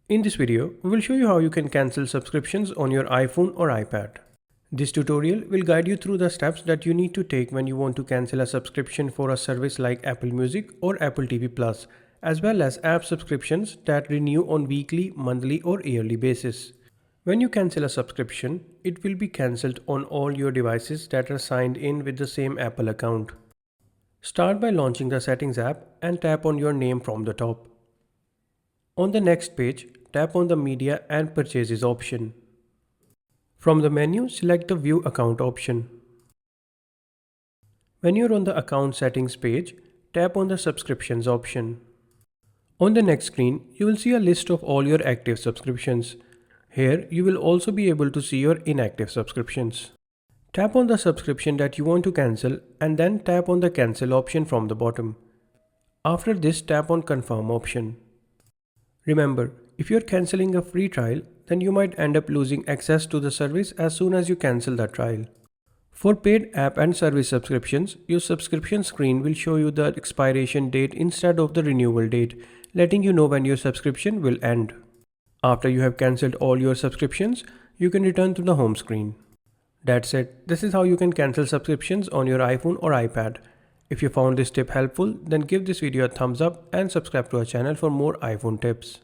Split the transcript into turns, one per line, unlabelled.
In this video, we will show you how you can cancel subscriptions on your iPhone or iPad. This tutorial will guide you through the steps that you need to take when you want to cancel a subscription for a service like Apple Music or Apple TV Plus, as well as app subscriptions that renew on weekly, monthly or yearly basis. When you cancel a subscription, it will be cancelled on all your devices that are signed in with the same Apple account. Start by launching the Settings app and tap on your name from the top. On the next page, tap on the Media and Purchases option. From the menu, select the View Account option. When you're on the Account Settings page, tap on the Subscriptions option. On the next screen, you will see a list of all your active subscriptions. Here, you will also be able to see your inactive subscriptions. Tap on the subscription that you want to cancel and then tap on the Cancel option from the bottom. After this, tap on Confirm option. Remember, if you're cancelling a free trial, then you might end up losing access to the service as soon as you cancel that trial. For paid app and service subscriptions, your subscription screen will show you the expiration date instead of the renewal date, letting you know when your subscription will end. After you have cancelled all your subscriptions, you can return to the home screen. That's it. This is how you can cancel subscriptions on your iPhone or iPad. If you found this tip helpful, then give this video a thumbs up and subscribe to our channel for more iPhone tips.